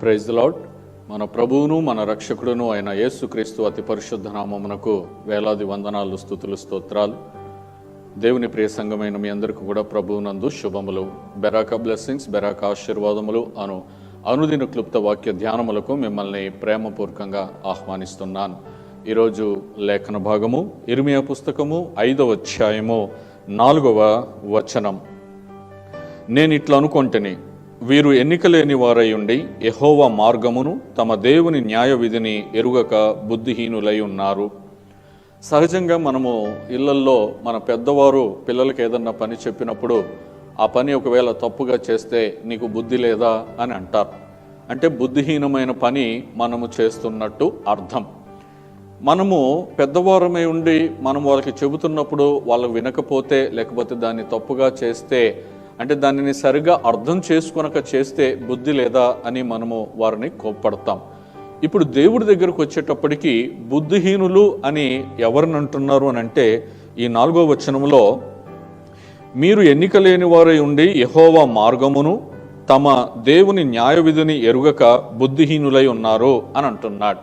Praise the lord. మన ప్రభువును మన రక్షకుడును అయిన యేసుక్రీస్తు అతి పరిశుద్ధ నామమునకు వేలాది వందనాలు, స్తుతులు, స్తోత్రాలు. దేవుని ప్రియ సంఘమైన మీ అందరికీ కూడా ప్రభువునందు శుభములు, బెరాక బ్లెస్సింగ్స్, బెరాక ఆశీర్వాదములు అనుదిన క్లుప్త వాక్య ధ్యానములకు మిమ్మల్ని ప్రేమపూర్వకంగా ఆహ్వానిస్తున్నాను. ఈరోజు లేఖన భాగము ఇర్మియా పుస్తకము 5వ అధ్యాయము 4వ వచనం. నేను ఇట్లా అనుకొంటిని, వీరు ఎన్నికలేని వారై ఉండి యెహోవా మార్గమును తమ దేవుని న్యాయ విధిని ఎరుగక బుద్ధిహీనులై ఉన్నారు. సహజంగా మనము ఇళ్లల్లో మన పెద్దవారు పిల్లలకి ఏదన్నా పని చెప్పినప్పుడు ఆ పని ఒకవేళ తప్పుగా చేస్తే నీకు బుద్ధి లేదా అని అంటారు. అంటే బుద్ధిహీనమైన పని మనము చేస్తున్నట్టు అర్థం. మనము పెద్దవారమై ఉండి మనం వాళ్ళకి చెబుతున్నప్పుడు వాళ్ళు వినకపోతే, లేకపోతే దాన్ని తప్పుగా చేస్తే, అంటే దానిని సరిగా అర్థం చేసుకొనక చేస్తే బుద్ధి లేదా అని మనము వారిని కోప్పడతాం. ఇప్పుడు దేవుడి దగ్గరకు వచ్చేటప్పటికి బుద్ధిహీనులు అని ఎవరిని అంటున్నారు అని అంటే, ఈ 4వ వచనంలో మీరు ఎన్నిక లేని వారై ఉండి యెహోవా మార్గమును తమ దేవుని న్యాయ విధిని ఎరుగక బుద్ధిహీనులై ఉన్నారు అని అంటున్నాడు.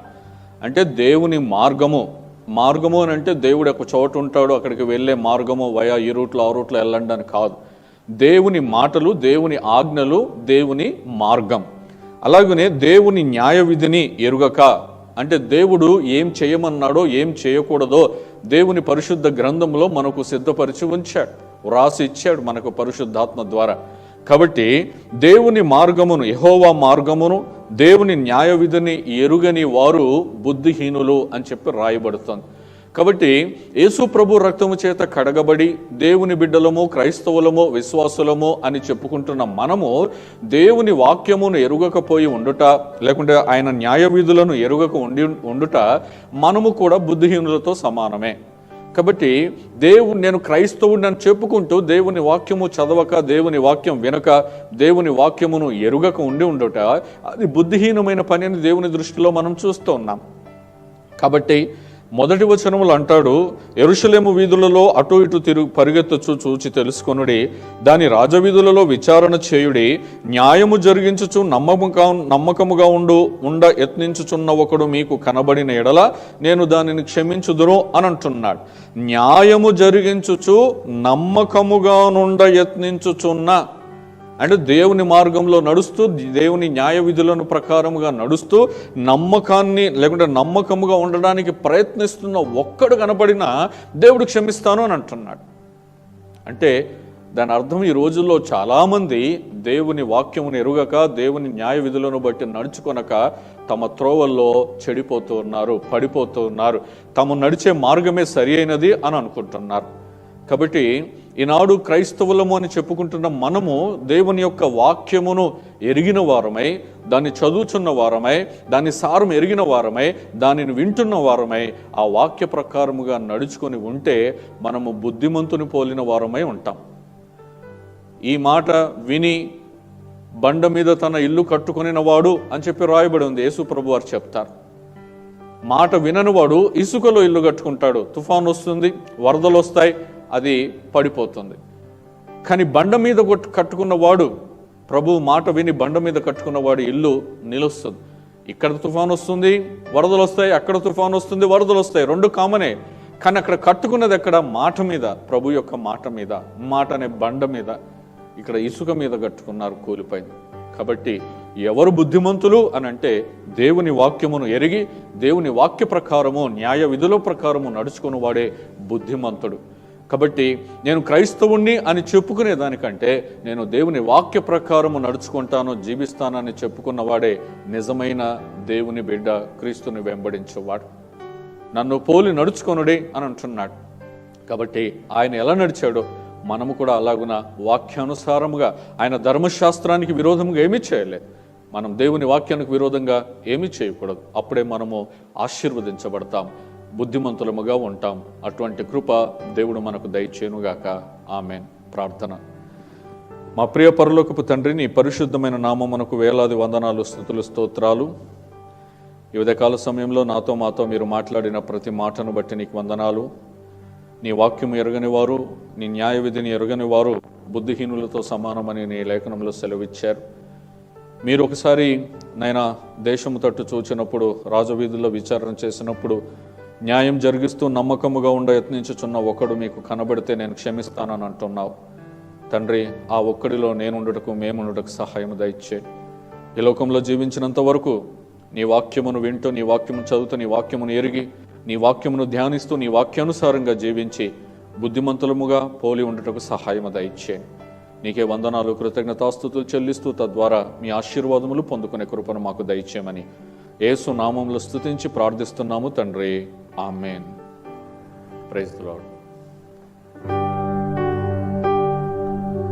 అంటే దేవుని మార్గము అని అంటే దేవుడు ఒక చోటు ఉంటాడు, అక్కడికి వెళ్ళే మార్గము వయా ఈ రూట్లో ఆ రూట్లో వెళ్ళండి అని కాదు. దేవుని మాటలు, దేవుని ఆజ్ఞలు, దేవుని మార్గం. అలాగనే దేవుని న్యాయ విధిని ఎరుగక అంటే దేవుడు ఏం చేయమన్నాడో ఏం చేయకూడదో దేవుని పరిశుద్ధ గ్రంథంలో మనకు సిద్ధపరిచి ఉంచాడు, వ్రాసి ఇచ్చాడు మనకు పరిశుద్ధాత్మ ద్వారా. కాబట్టి దేవుని మార్గమును, యెహోవా మార్గమును, దేవుని న్యాయ విధిని ఎరుగని వారు బుద్ధిహీనులు అని చెప్పి రాయబడుతుంది. కాబట్టి యేసు ప్రభు రక్తము చేత కడగబడి దేవుని బిడ్డలము, క్రైస్తవులము, విశ్వాసులము అని చెప్పుకుంటున్న మనము దేవుని వాక్యమును ఎరుగకపోయి ఉండుట, లేకుంటే ఆయన న్యాయ విధులను ఎరుగక ఉండుట మనము కూడా బుద్ధిహీనులతో సమానమే. కాబట్టి నేను క్రైస్తవుడిని అని చెప్పుకుంటూ దేవుని వాక్యము చదవక, దేవుని వాక్యం వినక, దేవుని వాక్యమును ఎరుగక ఉండుట అది బుద్ధిహీనమైన పని అని దేవుని దృష్టిలో మనం చూస్తూ ఉన్నాం. కాబట్టి మొదటి వచనములు అంటాడు, యెరూషలేము వీధులలో అటు ఇటు పరిగెత్తచ్చు చూచి తెలుసుకొనుడి, దాని రాజవీధులలో విచారణ చేయుడి, న్యాయము జరిగించుచు నమ్మకముగా ఉండ యత్నించుచున్న ఒకడు మీకు కనబడిన ఎడల నేను దానిని క్షమించుదును అని అంటున్నాడు. న్యాయము జరిగించుచు నమ్మకముగా నుండ యత్నించుచున్న అంటే దేవుని మార్గంలో నడుస్తూ, దేవుని న్యాయ విధులను ప్రకారముగా నడుస్తూ నమ్మకాన్ని లేకుంటే నమ్మకముగా ఉండడానికి ప్రయత్నిస్తున్న ఒక్కడు కనపడినా దేవుడు క్షమిస్తాను అని అంటున్నాడు. అంటే దాని అర్థం ఈ రోజుల్లో చాలామంది దేవుని వాక్యమును ఎరుగక, దేవుని న్యాయ విధులను బట్టి నడుచుకొనక తమ త్రోవల్లో చెడిపోతూ ఉన్నారు, పడిపోతూ ఉన్నారు. తాము నడిచే మార్గమే సరి అయినది అని అనుకుంటున్నారు. కాబట్టి ఈనాడు క్రైస్తవులము అని చెప్పుకుంటున్న మనము దేవుని యొక్క వాక్యమును ఎరిగిన వారమై, దాన్ని చదువుచున్న వారమై, దాని సారం ఎరిగిన వారమై, దానిని వింటున్న వారమై ఆ వాక్య ప్రకారముగా నడుచుకొని ఉంటే మనము బుద్ధిమంతుని పోలిన వారమై ఉంటాం. ఈ మాట విని బండ మీద తన ఇల్లు కట్టుకొనిన వాడు అని చెప్పి రాయబడి ఉంది. యేసు ప్రభు వారు చెప్తారు, మాట విననివాడు ఇసుకలో ఇల్లు కట్టుకుంటాడు, తుఫాను వస్తుంది, వరదలు వస్తాయి, అది పడిపోతుంది. కానీ బండ మీద కట్టుకున్నవాడు, ప్రభు మాట విని బండ మీద కట్టుకున్నవాడు ఇల్లు నిలుస్తుంది. ఇక్కడ తుఫాను వస్తుంది, వరదలు వస్తాయి, అక్కడ తుఫాను వస్తుంది, వరదలు వస్తాయి, రెండు కామనే. కానీ అక్కడ కట్టుకున్నది ఎక్కడ? మాట మీద, ప్రభు యొక్క మాట మీద, మాట అనే బండ మీద. ఇక్కడ ఇసుక మీద కట్టుకున్నారు, కూలిపోయింది. కాబట్టి ఎవరు బుద్ధిమంతులు అని అంటే దేవుని వాక్యమును ఎరిగి దేవుని వాక్య ప్రకారము, న్యాయ విధుల ప్రకారము నడుచుకుని వాడే బుద్ధిమంతుడు. కాబట్టి నేను క్రైస్తవుణ్ణి అని చెప్పుకునే దానికంటే నేను దేవుని వాక్య ప్రకారము నడుచుకుంటాను, జీవిస్తానని చెప్పుకున్నవాడే నిజమైన దేవుని బిడ్డ, క్రీస్తుని వెంబడించేవాడు. నన్ను పోలి నడుచుకొనుడే అని అంటున్నాడు. కాబట్టి ఆయన ఎలా నడిచాడో మనము కూడా అలాగున వాక్యానుసారముగా, ఆయన ధర్మశాస్త్రానికి విరోధంగా ఏమీ చేయలేదు, మనం దేవుని వాక్యానికి విరోధంగా ఏమీ చేయకూడదు. అప్పుడే మనము ఆశీర్వదించబడతాం, బుద్ధిమంతులముగా ఉంటాం. అటువంటి కృప దేవుడు మనకు దయచేయునుగాక. ఆమేన్. ప్రార్థన. మా ప్రియ పరలోకపు తండ్రి, నీ పరిశుద్ధమైన నామమునకు వేలాది వందనాలు, స్తుతులు, స్తోత్రాలు. ఈ ఉదయకాల సమయంలో నాతో మాతో మీరు మాట్లాడిన ప్రతి మాటను బట్టి నీకు వందనాలు. నీ వాక్యము ఎరగని వారు, నీ న్యాయ విధిని ఎరగని వారు బుద్ధిహీనులతో సమానమని నీ లేఖనంలో సెలవిచ్చారు. మీరు ఒకసారి నైనా దేశము తట్టు చూచినప్పుడు, రాజవీధుల్లో విచారణ చేసినప్పుడు, న్యాయం జరిగిస్తూ నమ్మకముగా యత్నించుచున్న ఒకడు మీకు కనబడితే నేను క్షమిస్తానని అంటున్నావు తండ్రి. ఆ ఒక్కడిలో నేనుండుటకు మేముండుటకు సహాయము దయచేయండి. ఈ లోకంలో జీవించినంత వరకు నీ వాక్యమును వింటూ, నీ వాక్యమును చదువుతూ, నీ వాక్యమును ఎరిగి, నీ వాక్యమును ధ్యానిస్తూ, నీ వాక్యానుసారంగా జీవించి బుద్ధిమంతులముగా పోలి ఉండుటకు సహాయము దయచేయండి. నీకే వందనాలు, కృతజ్ఞతాస్తుతులు చెల్లిస్తూ తద్వారా మీ ఆశీర్వాదములు పొందుకునే కృపను మాకు దయచేయమని యేసు నామములో స్తుతించి ప్రార్థిస్తున్నాము తండ్రి. ఆమేన్. Praise the lord.